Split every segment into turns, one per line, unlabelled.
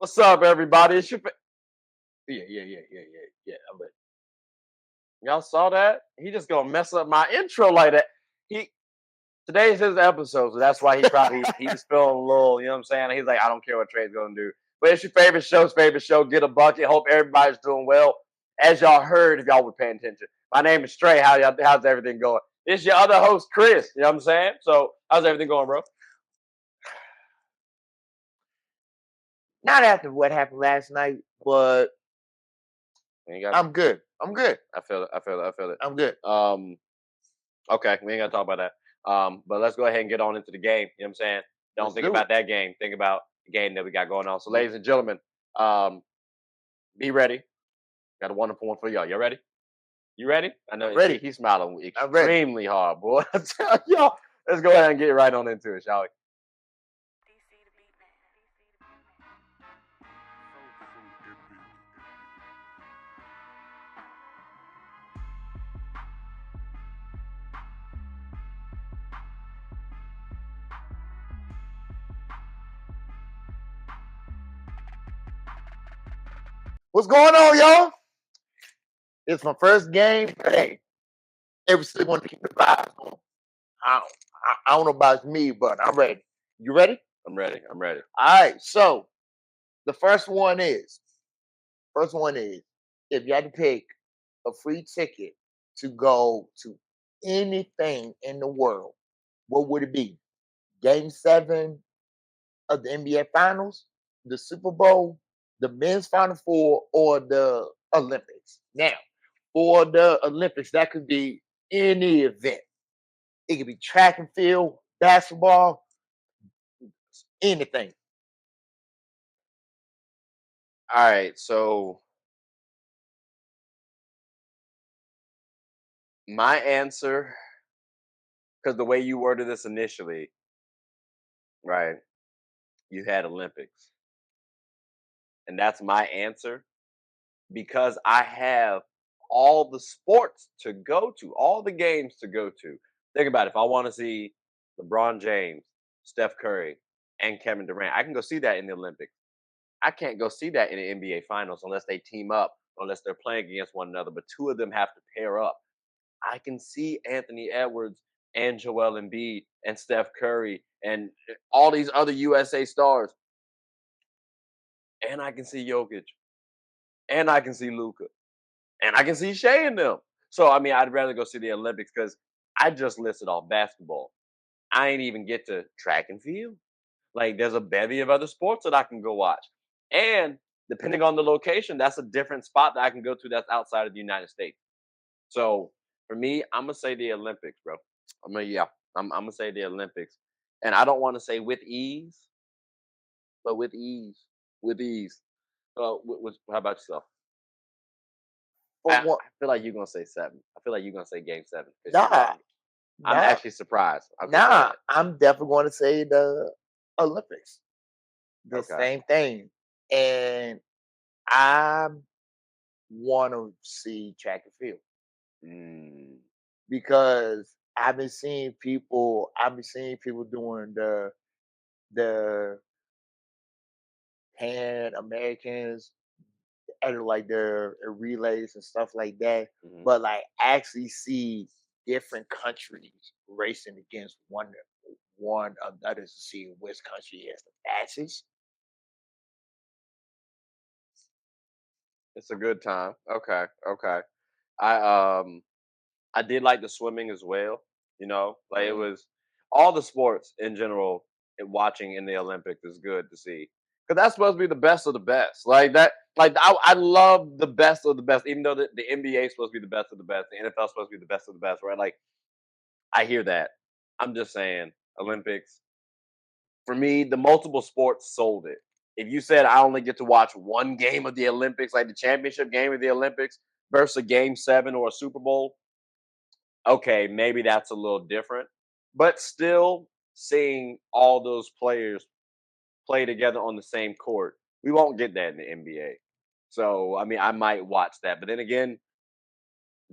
What's up, everybody? It's your yeah. Y'all saw that? He just gonna mess up my intro like that. He Today's his episode, so that's why he was feeling a little. You know what I'm saying? He's like, I don't care what Trey's gonna do, but it's your favorite show. Get a bucket. Hope everybody's doing well. As y'all heard, if y'all were paying attention, my name is Trey. How's everything going? It's your other host, Chris. You know what I'm saying? So how's everything going, bro?
Not after what happened last night, but I'm good. I'm good.
I feel it.
I'm good.
Okay, we ain't gotta talk about that. But let's go ahead and get on into the game. You know what I'm saying? Don't
Let's
think
do
about
it.
that game. Think about the game that we got going on. So, ladies and gentlemen, be ready. Got a wonderful one for y'all. You ready? You ready? I know
Ready.
he's smiling
I'm ready.
extremely hard, boy. I tell y'all, let's go ahead and get right on into it, shall we?
What's going on, y'all? It's my first game. Hey, every single one to keep the vibes on. I don't know about me, but I'm ready. You ready?
I'm ready. I'm ready.
All right. So the first one is if you had to pick a free ticket to go to anything in the world, what would it be? Game 7 of the NBA Finals, the Super Bowl, the men's Final Four, or the Olympics. Now, for the Olympics, that could be any event. It could be track and field, basketball, anything.
All right. So my answer, because the way you worded this initially, right? You had Olympics, and that's my answer because I have all the sports to go to, all the games to go to. Think about it. If I want to see LeBron James, Steph Curry, and Kevin Durant, I can go see that in the Olympics. I can't go see that in the NBA Finals unless they team up, unless they're playing against one another. But two of them have to pair up. I can see Anthony Edwards and Joel Embiid and Steph Curry and all these other USA stars. And I can see Jokic. And I can see Luca. And I can see Shea in them. So I mean, I'd rather go see the Olympics because I just listed off basketball. I ain't even get to track and field. Like there's a bevy of other sports that I can go watch. And depending on the location, that's a different spot that I can go to that's outside of the United States. So for me, I'm gonna say the Olympics, bro. I'm gonna say the Olympics. And I don't want to say with ease, but with ease. With ease. How about yourself?
For
I
what?
feel like you're gonna say 7. I feel like you're gonna say game 7 because
Nah,
I'm
nah,
actually surprised. Okay, go
nah.
ahead.
I'm definitely going to say the Olympics. The
Okay.
same thing. And I want to see track and field
Mm,
because I've been seeing people doing the Pan Americans and like the relays and stuff like that.
mhm.
But like actually see different countries racing against one another to see which country has the fastest.
It's a good time. Okay, okay. I I did like the swimming as well. You know, like it
Mm.
was all the sports in general. And watching in the Olympics is good to see because that's supposed to be the best of the best. Like that, like I love the best of the best. Even though the NBA is supposed to be the best of the best, the NFL is supposed to be the best of the best, right? Like I hear that. I'm just saying Olympics for me, the multiple sports sold it. If you said I only get to watch one game of the Olympics, like the championship game of the Olympics versus a game 7 or a Super Bowl, okay, maybe that's a little different. But still seeing all those players play together on the same court, we won't get that in the NBA. So, I mean, I might watch that. But then again,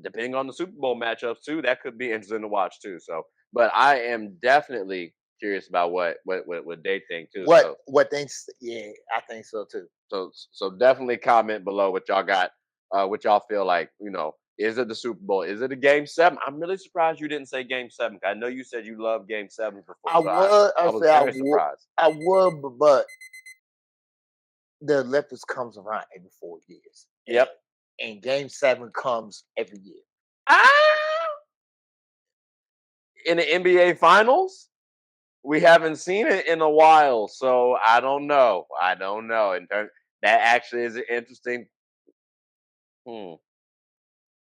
depending on the Super Bowl matchups too, that could be interesting to watch too. So, but I am definitely curious about what they think too.
What things? Yeah, I think so too.
So definitely comment below what y'all got, what y'all feel like. Is it the Super Bowl? Is it a Game 7? I'm really surprised you didn't say Game 7. I know you said you love Game 7 before,
I
so I
would.
I
I
was
say
very surprised.
I would, but the Olympics comes around every 4 years,
Yep.
and Game 7 comes every year.
Ah, in the NBA Finals, we haven't seen it in a while, so I don't know. I don't know. That actually is an interesting. Hmm.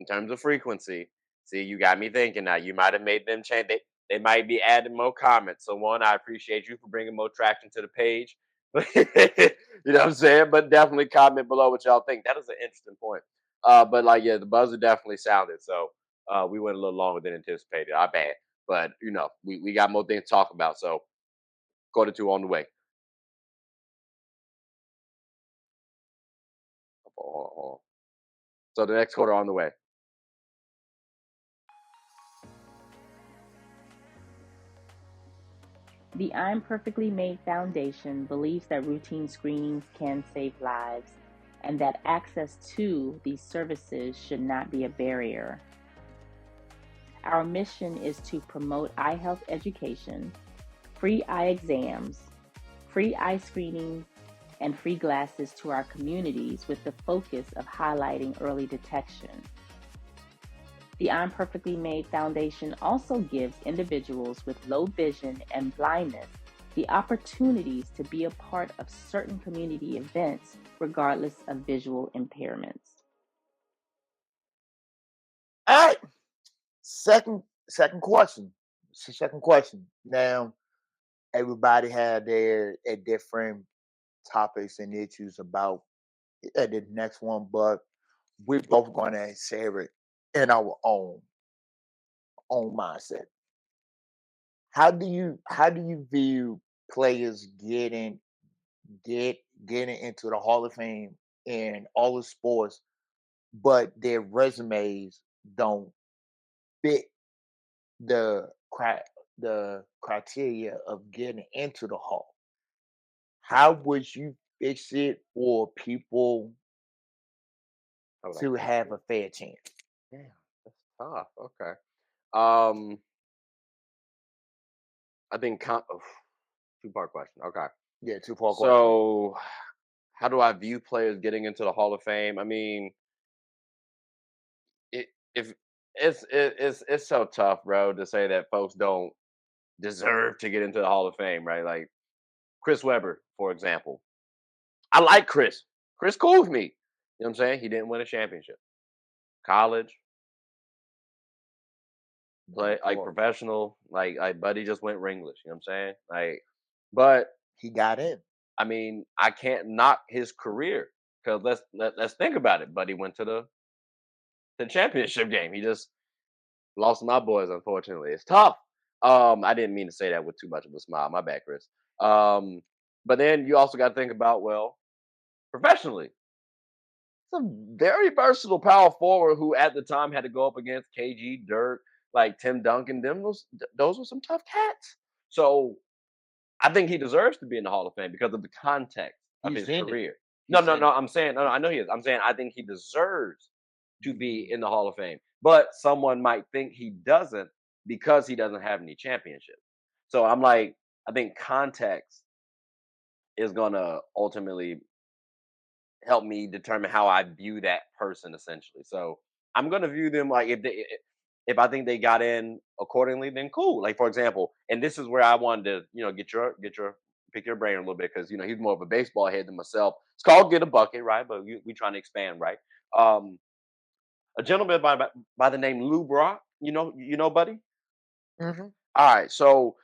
In terms of frequency. See, you got me thinking now. You might have made them change. They might be adding more comments. So one, I appreciate you for bringing more traction to the page. You know what I'm saying? But definitely comment below what y'all think. That is an interesting point. But like, yeah, the buzzer definitely sounded. So we went a little longer than anticipated. I bad. But we got more things to talk about. So quarter two on the way. So the next quarter on the way.
The I'm Perfectly Made Foundation believes that routine screenings can save lives and that access to these services should not be a barrier. Our mission is to promote eye health education, free eye exams, free eye screenings, and free glasses to our communities with the focus of highlighting early detection. The I'm Perfectly Made Foundation also gives individuals with low vision and blindness the opportunities to be a part of certain community events, regardless of visual impairments.
All right. Second question. Second question. Now, everybody had their different topics and issues about the next one, but we're both going to share it in our own mindset. How do you view players getting into the Hall of Fame in all the sports, but their resumes don't fit the the criteria of getting into the Hall? How would you fix it for people
How would I
to
fix
have
it?
a fair chance?
Yeah, that's tough. Okay. Um, I think two-part question. Okay.
Yeah, two-part question.
So, how do I view players getting into the Hall of Fame? I mean, if it's so tough, bro, to say that folks don't deserve to get into the Hall of Fame, right? Like Chris Webber, for example. I like Chris. Chris cool with me. You know what I'm saying? He didn't win a championship. College,
Yeah,
play
of
like
course.
professional, like Buddy just went ringless. You know what I'm saying? But
He got in.
I mean, I can't knock his career because let's think about it. Buddy went to the championship game. He just lost to my boys. Unfortunately, it's tough. I didn't mean to say that with too much of a smile. My bad, Chris. Um, but then you also got to think about professionally. It's a very versatile power forward who at the time had to go up against KG, Dirk, like Tim Duncan. Those were some tough cats. So I think he deserves to be in the Hall of Fame because of the context of
He's
his
in it.
career. No,
He's
no,
in
no.
it.
I'm saying, no, no, I know he is. I'm saying I think he deserves to be
Mhm.
in the Hall of Fame. But someone might think he doesn't because he doesn't have any championships. So I'm like, I think context is gonna ultimately help me determine how I view that person essentially. So I'm gonna view them like if I think they got in accordingly, then cool. Like for example, and this is where I wanted to get your pick your brain a little bit because he's more of a baseball head than myself. It's called get a bucket, right? But we trying to expand, right? Um, a gentleman by the name Lou Brock, buddy.
Mhm.
All right, so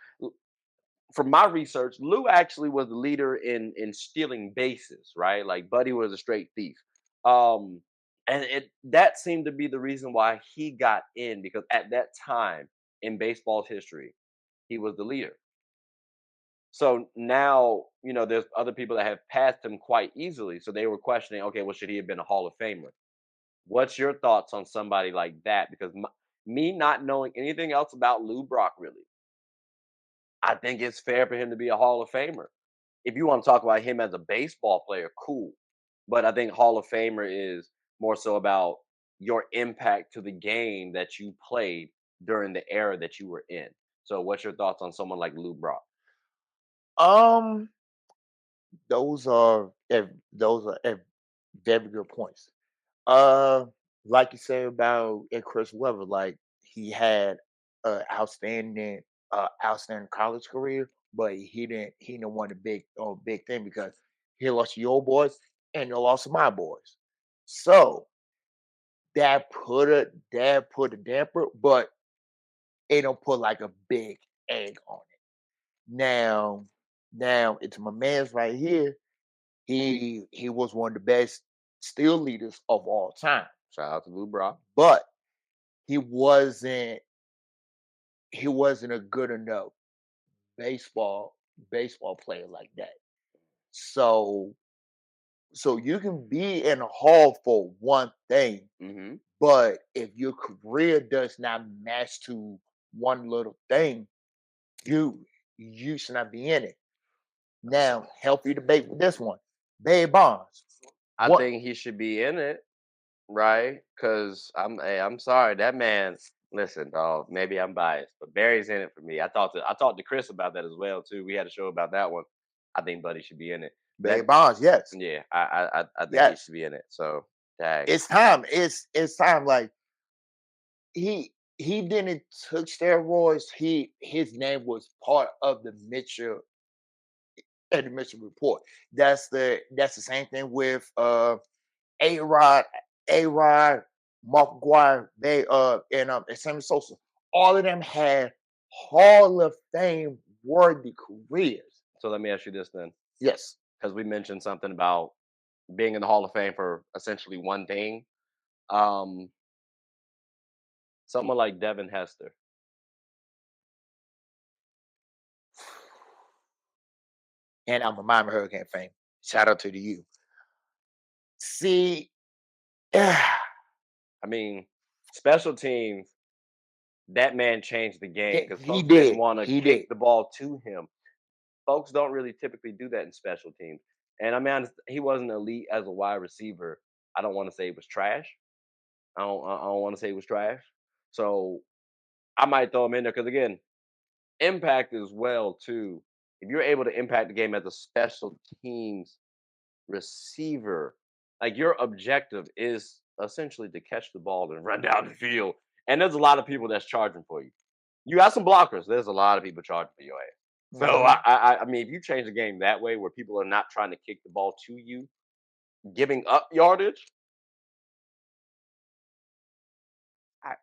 from my research, Lou actually was the leader in stealing bases, right? Like Buddy was a straight thief. Um, and that seemed to be the reason why he got in because at that time in baseball's history, he was the leader. So now, there's other people that have passed him quite easily. So they were questioning, okay, well, should he have been a Hall of Famer? What's your thoughts on somebody like that? Because me not knowing anything else about Lou Brock really, I think it's fair for him to be a Hall of Famer. If you want to talk about him as a baseball player, cool. But I think Hall of Famer is more so about your impact to the game that you played during the era that you were in. So, what's your thoughts on someone like Lou Brock?
Um, those are very good points. Uh, like you said about Chris Webber, like he had a outstanding college career, but he didn't want a big thing because he lost your boys and he lost my boys. So that put a damper, but it don't put like a big egg on it. Now, now it's my man's right here. He was one of the best steel leaders of all time,
Shout out to Lou Brock.
but he wasn't he wasn't a good enough baseball baseball player like that. So so you can be in a hall for one thing,
Hmm.
but if your career does not match to one little thing, you you should not be in it. Now, healthy debate with this one. Barry Bonds.
I
What
think he should be in it, right? Because I'm sorry, that man. Listen, dog. Maybe I'm biased, but Barry's in it for me. I talked to Chris about that as well too. We had a show about that one. I think Buddy should be in it.
Barry
That
Bonds, yes.
yeah, I think he
Yes.
should be in it. So tag.
It's time. It's time. Like he didn't took steroids. His name was part of the Mitchell report. That's the same thing with A Rod, A Rod, Mark McGuire, they and Sammy Sosa. All of them had Hall of Fame worthy careers.
So let me ask you this then,
Yes.
because we mentioned something about being in the Hall of Fame for essentially one thing. Um, Someone like Devin Hester.
And I'm a Miami Hurricane fan. Shout out to the U. See,
I mean, special teams. That man changed the game because
he
folks didn't
did.
want to
He
kick
did.
the ball to him. Folks don't really typically do that in special teams. And I mean, he wasn't elite as a wide receiver. I don't want to say he was trash. I don't want to say he was trash. So I might throw him in there because again, impact as well too. If you're able to impact the game as a special teams receiver, like your objective is essentially to catch the ball and run down the field. And there's a lot of people that's charging for you. You got some blockers. There's a lot of people charging for your ass. So
Mhm.
I mean, if you change the game that way, where people are not trying to kick the ball to you, giving up yardage, I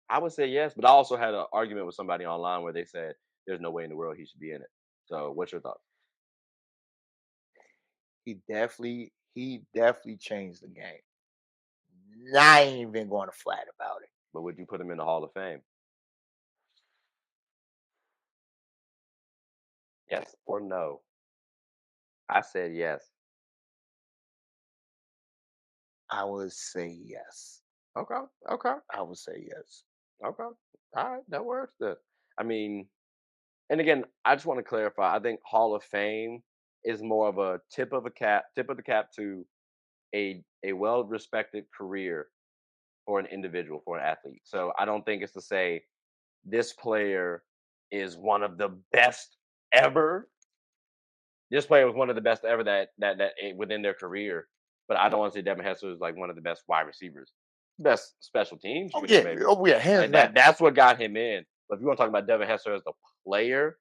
I would say yes. But I also had an argument with somebody online where they said there's no way in the world he should be in it. So what's your thoughts?
He definitely changed the game. I ain't even going to flat about it.
But would you put him in the Hall of Fame? Yes or no? I said yes.
I would say yes.
Okay. Okay.
I would say yes.
Okay. All right. That works then. I mean, and again, I just want to clarify. I think Hall of Fame is more of a tip of the cap to a well respected career for an individual, for an athlete. So I don't think it's to say this player is one of the best ever. This player was one of the best ever within their career. But I don't want to say Devin Hester is like one of the best wide receivers, best special teams
Oh
unit
yeah.
maybe.
Oh yeah. Hands
Like
down.
that's what got him in. But if you want to talk about Devin Hester as the player,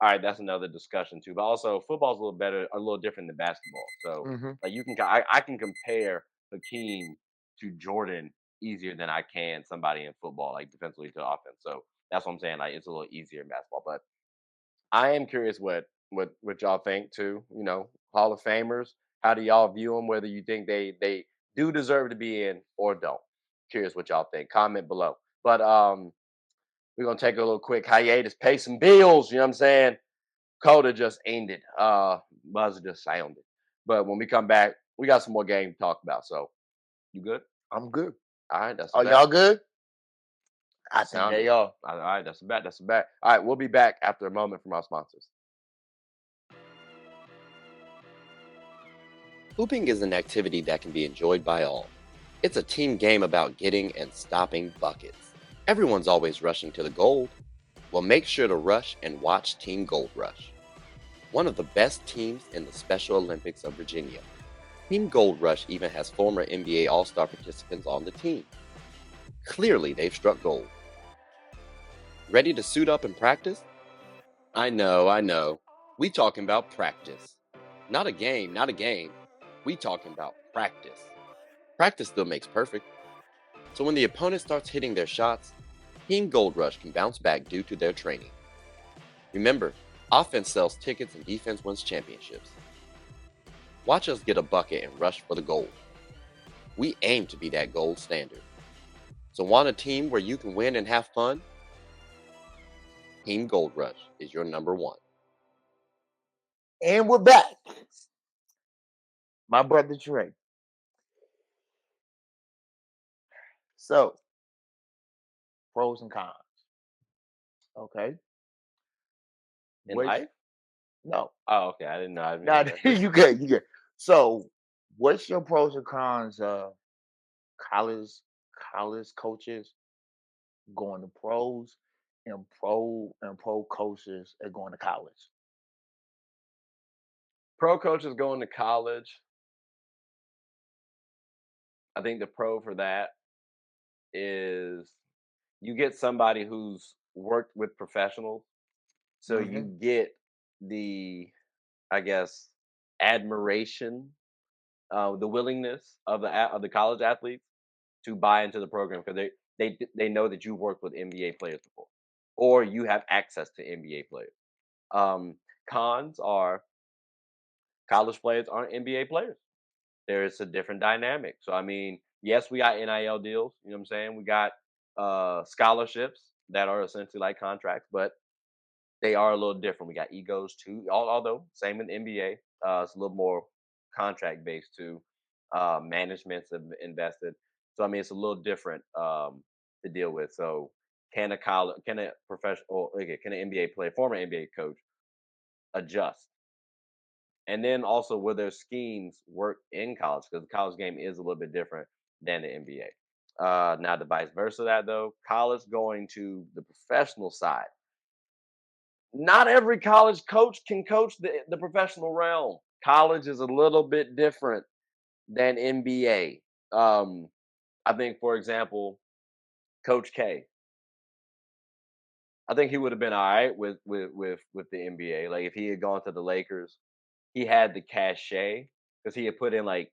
all right, that's another discussion too. But also, football's a little better, a little different than basketball. So,
Hmm.
like, I can compare Hakeem to Jordan easier than I can somebody in football, like defensively to offense. So that's what I'm saying. Like, it's a little easier in basketball. But I am curious what y'all think too. You know, Hall of Famers. How do y'all view them? Whether you think they do deserve to be in or don't. Curious what y'all think. Comment below. But we're gonna take a little quick hiatus, pay some bills. You know what I'm saying? Coda just ended. Buzzer just sounded. But when we come back, we got some more game to talk about. So you good?
I'm good.
All right, that's the
Are
bet.
y'all good? I think
Sounded.
they are.
All right, that's a bet. That's a bet. All right, we'll be back after a moment from our sponsors. Hooping is an activity that can be enjoyed by all. It's a team game about getting and stopping buckets. Everyone's always rushing to the goal. Well, make sure to rush and watch Team Gold Rush, one of the best teams in the Special Olympics of Virginia. Team Gold Rush even has former NBA All Star participants on the team. Clearly, they've struck gold. Ready to suit up and practice? I know, I know. We talking about practice. Not a game, not a game. We talking about practice. Practice still makes perfect. So when the opponent starts hitting their shots, Team Gold Rush can bounce back due to their training. Remember, offense sells tickets and defense wins championships. Watch us get a bucket and rush for the gold. We aim to be that gold standard. So want a team where you can win and have fun? Team Gold Rush is your number one.
And we're back. My brother Trey. So, pros and cons. Okay.
In
What's
life?
no,
Oh, okay. I didn't know. I didn't
not
know that.
you good, you good. So, what's your pros and cons of college college coaches going to pros and pro coaches are going to college?
Pro coaches going to college. I think the pro for that is you get somebody who's worked with professionals, so you
Hmm.
get the, I guess, admiration, the willingness of of the college athletes to buy into the program because they know that you worked with NBA players before, or you have access to NBA players. Um, Cons are college players aren't NBA players. There's a different dynamic. So I mean, yes, we got NIL deals. You know what I'm saying? We got scholarships that are essentially like contracts, but they are a little different. We got egos too. Although same in the NBA, it's a little more contract based too. Managements have invested, so I mean it's a little different to deal with. So can a professional, okay, can an NBA player, former NBA coach, adjust? And then also will their schemes work in college? Because the college game is a little bit different than the NBA. Now the vice versa that though, college going to the professional side. Not every college coach can coach the professional realm. College is a little bit different than NBA. I think, for example, Coach K. I think he would have been all right with the NBA. Like if he had gone to the Lakers, he had the cachet because he had put in like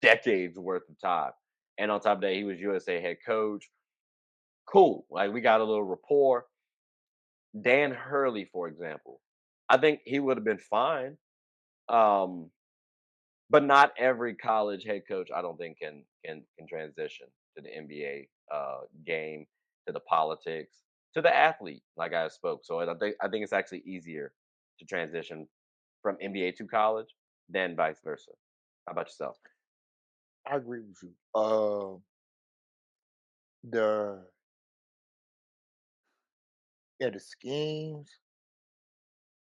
decades worth of time. And on top of that, he was USA head coach. Cool. Like we got a little rapport. Dan Hurley, for example, I think he would have been fine. Um, but not every college head coach, I don't think, can transition to the NBA game, to the politics, to the athlete, like I spoke. So I think it's actually easier to transition from NBA to college than vice versa. How about yourself?
I agree with you. The yeah, the schemes,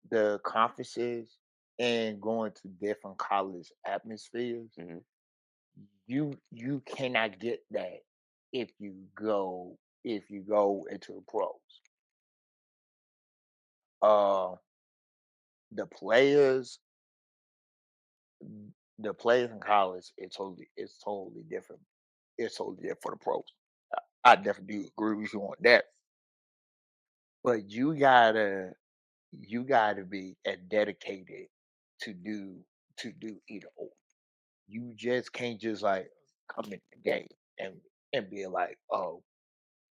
the conferences, and going to different college atmospheres,
Hmm.
you cannot get that if you go into the pros. Uh, the players, the players in college, it's totally different. It's totally different for the pros. I definitely do agree with you on that. But you gotta be dedicated to do to do either or. You just can't just like come in the game and be like, oh,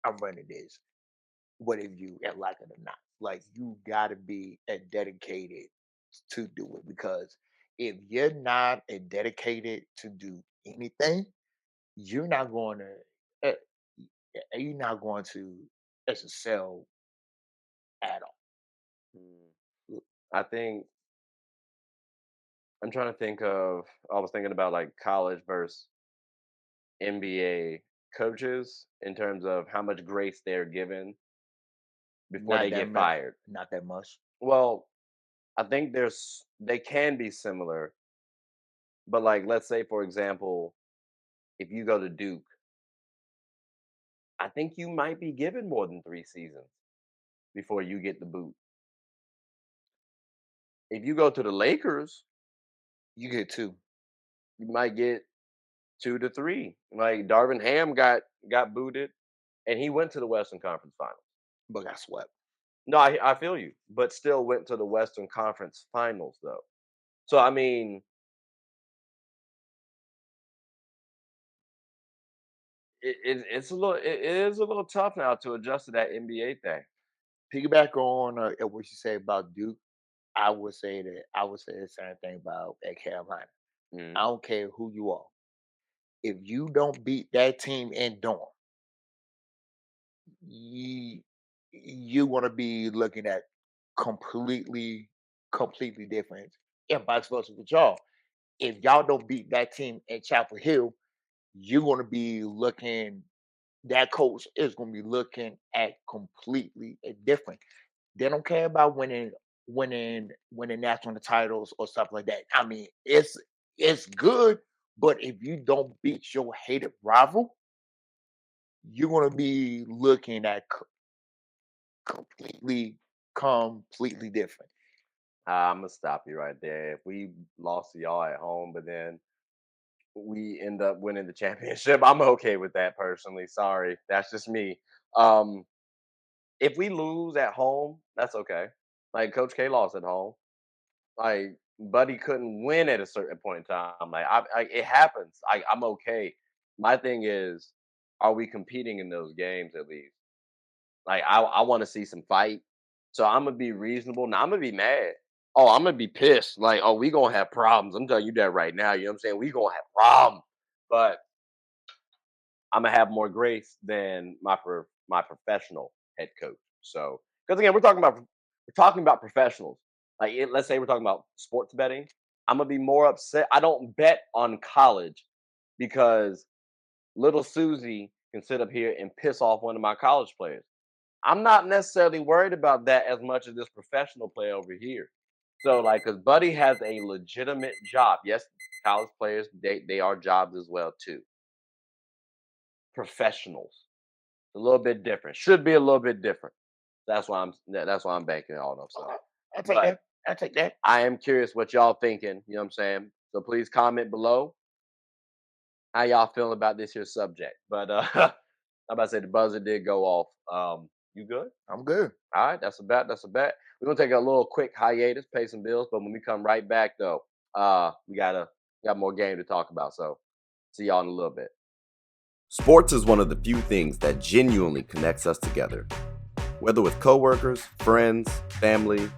I'm running this, whether you like it or not. Like you gotta be dedicated to do it because if you're not dedicated to do anything, you're not going to uh, you're not going to excel at
Mm. I think I'm trying to think of. I was thinking about like college versus NBA. coaches in terms of how much grace they're given before
Not
they
that
get
much.
fired.
Not that much.
Well, I think they can be similar, but like let's say for example, if you go to Duke, I think you might be given more than 3 seasons before you get the boot. If you go to the Lakers,
You get two,
you might get 2 to 3. Like Darvin Ham got booted, and he went to the Western Conference Finals.
but got swept.
No, I feel you, but still went to the Western Conference Finals though. So I mean, it's a little it is a little tough now to adjust to that NBA thing.
Piggyback on what you say about Duke. I would say the same thing about at Carolina. I
Mm.
don't care who you are. If you don't beat that team in Durham, you you want to be looking at completely, completely different. And vice versa with y'all. If y'all don't beat that team in Chapel Hill, you're going to be looking. That coach is going to be looking at completely different. They don't care about winning national titles or stuff like that. I mean, it's good, but if you don't beat your hated rival, you're going to be looking at completely, completely different.
I'm gonna stop you right there. If we lost to y'all at home, but then we end up winning the championship, I'm okay with that personally. Sorry, that's just me. Um, if we lose at home, that's okay. Like Coach K lost at home. Like Buddy couldn't win at a certain point in time. Like it happens. I'm okay. My thing is, are we competing in those games at least? Like I want to see some fight. So I'm gonna be reasonable. Now I'm gonna be mad. Oh, I'm gonna be pissed. Like, oh, we gonna have problems. I'm telling you that right now. You know what I'm saying? We gonna have problems. But I'm gonna have more grace than my professional head coach. So, because again, we're talking about professionals. Like, let's say we're talking about sports betting. I'm gonna be more upset. I don't bet on college because little Susie can sit up here and piss off one of my college players. I'm not necessarily worried about that as much as this professional player over here. So, like, because Buddy has a legitimate job. Yes, college players they are jobs as well too. Professionals. A little bit different. Should be a little bit different. That's why I'm banking on them. So,
Okay, I take
but
that. I take that.
I am curious what y'all thinking. You know what I'm saying? So please comment below how y'all feeling about this here subject. But I'm about to say the buzzer did go off. You good?
I'm good.
All right, that's a bet. That's a bet. We're gonna take a little quick hiatus, pay some bills, but when we come right back though, we got more game to talk about. So see y'all in a little bit. Sports is one of the few things that genuinely connects us together. Whether with coworkers, friends, family,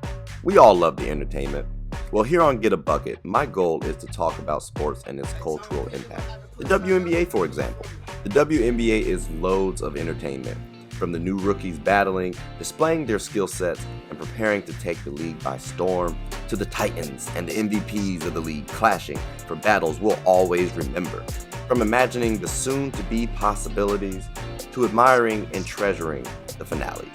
we all love the entertainment. Well, here on Get a Bucket, my goal is to talk about sports and its cultural impact. The WNBA, for example. The WNBA is loads of entertainment, from the new rookies battling, displaying their skill sets, and preparing to take the league by storm, to the Titans and the MVPs of the league clashing for battles we'll always remember. From imagining the soon-to-be possibilities to admiring and treasuring the finales.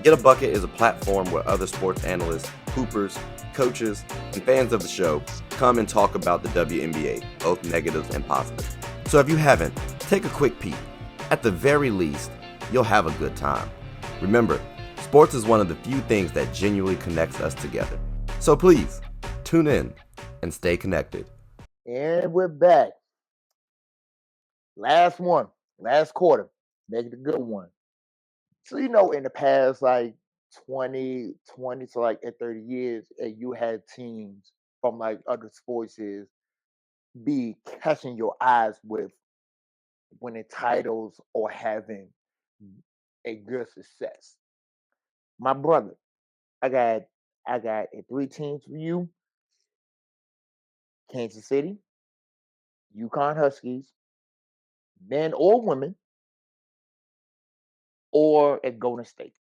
Get a Bucket is a platform where other sports analysts, hoopers, coaches, and fans of the show come and talk about the WNBA, both negatives and positives. So if you haven't, take a quick peek. At the very least, you'll have a good time. Remember, sports is one of the few things that genuinely connects us together. So please, tune in and stay connected.
And we're back. Last one. Last quarter. Make it a good one. So in the past like 20 to like 30 years, you had teams from like other sports is be catching your eyes with winning titles or having a good success. My brother, I got three teams for you: Kansas City, Yukon Huskies, men or women, or at Golden State.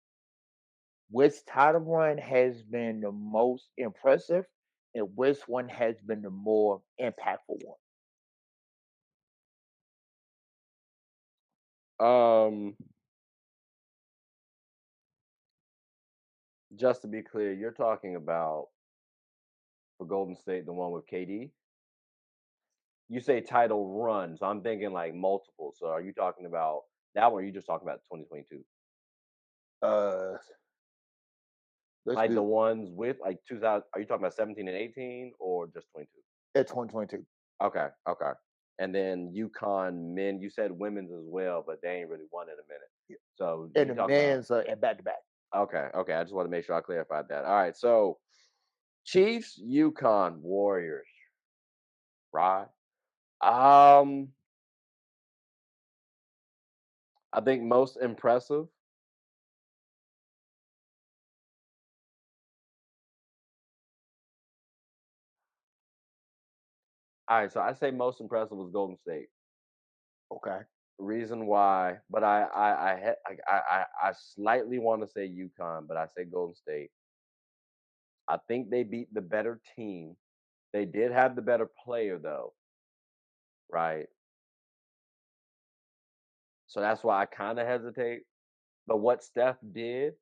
Which title run has been the most impressive, and which one has been the more impactful one?
Um, just to be clear, you're talking about for Golden State, the one with KD. You say title run, so I'm thinking like multiple. So are you talking about that one? Or are you just talking about 2022,
Uh, let's
like the
do
ones with like 2000? Are you talking about 17 and 18, or just 22?
at 2022.
Okay, okay. And then UConn men, you said women's as well, but they ain't really won in a minute. So
And
you
the
talking about
men's and back to back.
okay, okay. I just want to make sure I clarified that. All right, so Chiefs, UConn, Warriors, right? Um, I think most impressive. All right, so I say most impressive was Golden State.
Okay.
Reason why, but I slightly want to say UConn, but I say Golden State. I think they beat the better team. They did have the better player though, right? So that's why I kind of hesitate. But what Steph did,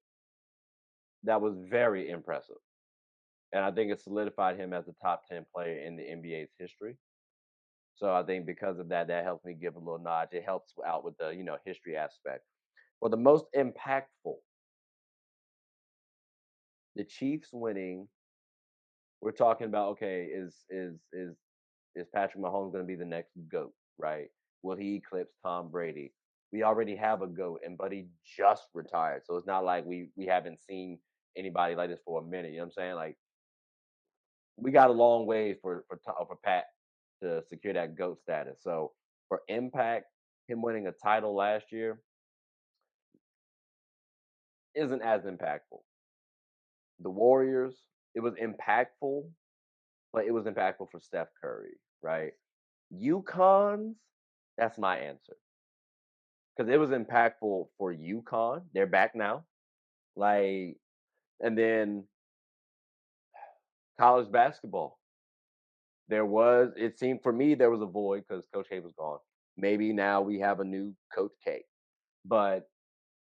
that was very impressive. And I think it solidified him as a top 10 player in the NBA's history. So I think because of that, that helps me give a little nod. It helps out with the, history aspect. Well, the most impactful, the Chiefs winning, we're talking about, okay, is Patrick Mahomes going to be the next GOAT, right? Will he eclipse Tom Brady? We already have a GOAT, and Buddy just retired. So it's not like we haven't seen anybody like this for a minute. You know what I'm saying? Like we got a long way for Pat to secure that GOAT status. So for impact, him winning a title last year isn't as impactful. The Warriors, it was impactful, but it was impactful for Steph Curry, right? UConn's, that's my answer. Because it was impactful for UConn. They're back now. Like, and then college basketball. It seemed for me, there was a void because Coach K was gone. Maybe now we have a new Coach K, but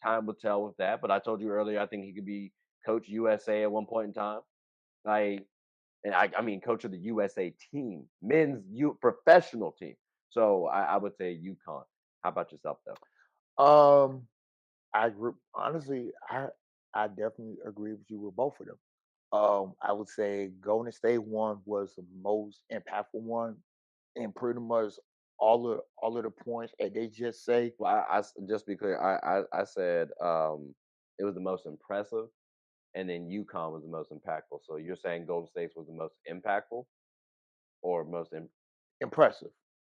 time will tell with that. But I told you earlier, I think he could be Coach USA at one point in time. Like, and I mean, coach of the USA team, professional team. So I would say UConn. How about yourself, though?
Um, I agree. Honestly, I definitely agree with you with both of them. I would say Golden State one was the most impactful one, and pretty much all of the points that they just say.
Well, just be clear. I said it was the most impressive, and then UConn was the most impactful. So you're saying Golden State was the most impactful, or most
Impressive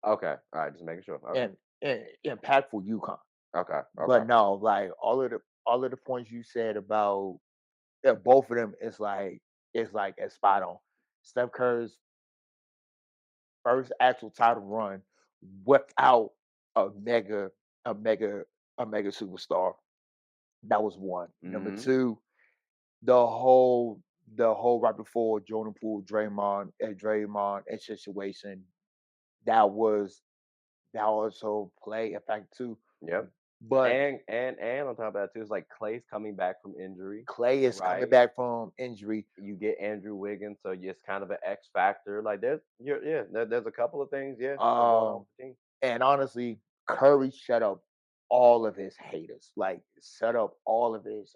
okay? All right, just making sure. Okay,
and impactful UConn.
okay, okay.
But no, like all of the points you said about both of them is like a spot on. Steph Curry's first actual title run without a mega a mega a mega superstar. That was one. Number
Hmm.
two, the whole right before Jordan Poole, Draymond and situation that was that also play a factor too.
Yep.
But
And on top of that too, it's like Clay's coming back from injury,
Clay is coming
right?
back from injury.
You get Andrew Wiggins, so it's kind of an X factor. Like there's a couple of things, yeah, that going on
Um,
with the team,
and honestly, Curry shut up all of his haters. Like shut up all of his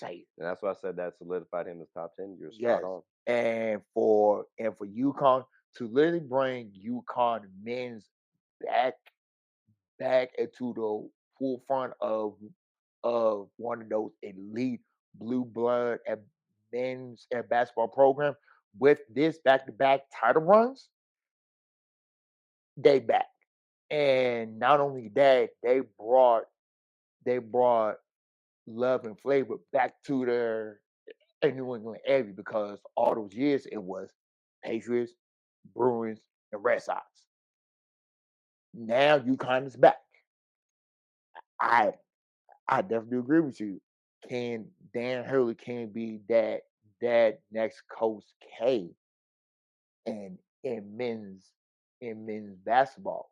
haters.
and that's why I said that solidified him as top 10. You're spot
Yes.
on.
And for UConn to literally bring UConn men's back into the forefront of one of those elite blue blood and men's and basketball program with this back-to-back title runs, they back. And not only that, they brought love and flavor back to their New England area because all those years it was Patriots, Bruins, and Red Sox. Now UConn is back. I I definitely agree with you. Can Dan Hurley can be that next Coach K in in men's in men's basketball.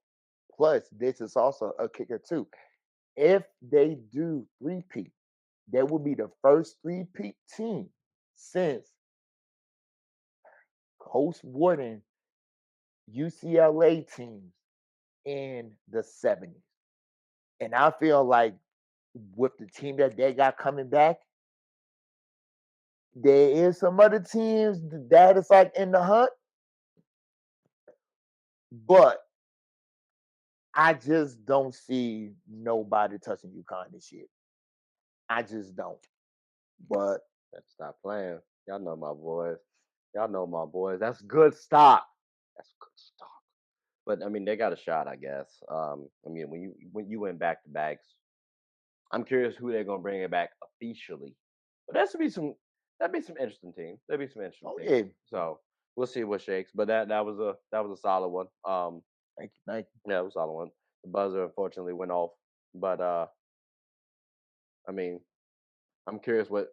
plus this is also a kicker too. If they do three-peat, that will be the first three-peat team since Coach Wooden UCLA teams in the 70s. And I feel like with the team that they got coming back, there is some other teams that is like in the hunt, but I just don't see nobody touching UConn this year. I just don't. But
Let's stop playing. Y'all know my boys. Y'all know my boys. That's good stock. That's good stock. But I mean, they got a shot, I guess. I mean, when you went back to backs, I'm curious who they're gonna bring it back officially. But that'd be some interesting teams. That'd be some interesting
oh
teams.
yeah,
So we'll see what shakes. But that was a solid one.
thank you.
Yeah, it was a solid one. The buzzer unfortunately went off. But I mean, I'm curious what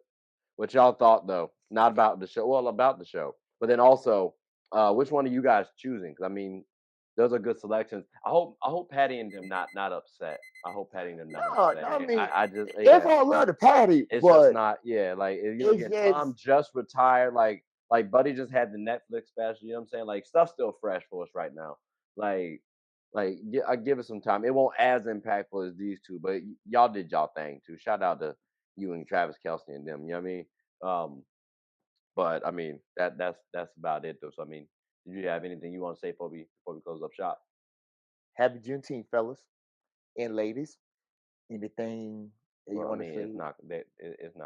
y'all thought though, not about the show. Well, about the show, but then also, which one are you guys choosing? Because I mean, those are good selections. I hope Patty and them not upset. I hope Patty and them not
No,
upset.
I mean
I just
it's
yeah,
all love the Patty,
it's just
but
not yeah. Like
it's
again,
just
Tom just retired. Like Buddy just had the Netflix special. You know what I'm saying? Like stuff's still fresh for us right now. Like I give it some time. It won't as impactful as these two, but y'all did y'all thing too. Shout out to you and Travis Kelsey and them. You know what I mean? Um, but I mean that's about it though. So I mean, did you have anything you want to say before we close up shop?
happy Juneteenth, fellas and ladies. Anything that you
Well, I
want to
mean,
say? I
it's
know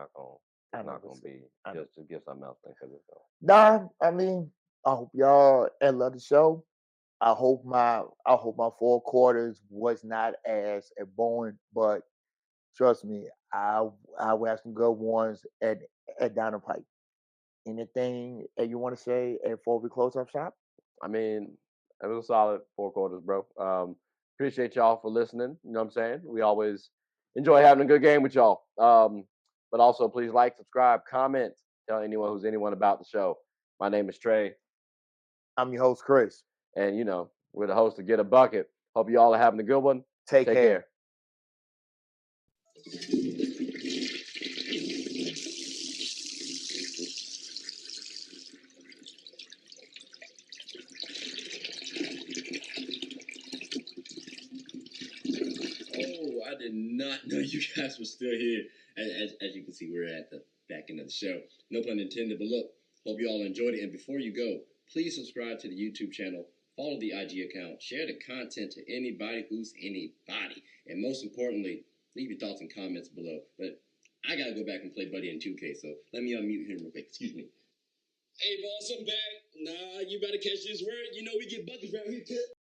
not gonna
it's
be
I know.
just give something else because it's going.
Nah, I mean, I hope y'all love the show. I hope my four quarters was not as boring, but trust me, I will have some good ones at down the pipe. Anything that you want to say before we close up shop?
I mean, it was a solid 4 quarters, bro. Appreciate y'all for listening. You know what I'm saying? We always enjoy having a good game with y'all. But also, please like, subscribe, comment, tell anyone about the show. My name is Trey,
I'm your host, Chris.
and we're the host of Get a Bucket. Hope you all are having a good one.
Take
Take
care.
care.
Oh, I did not know you guys were still here. As you can see, we're at the back end of the show. No pun intended, but look, hope you all enjoyed it. And before you go, please subscribe to the YouTube channel, follow the IG account, share the content to anybody who's anybody. And most importantly, leave your thoughts and comments below. But I got to go back and play Buddy in 2K, so let me unmute him real quick. Excuse me. Hey, boss, I'm back. Nah, you better catch this word. You know we get buckets around here, too.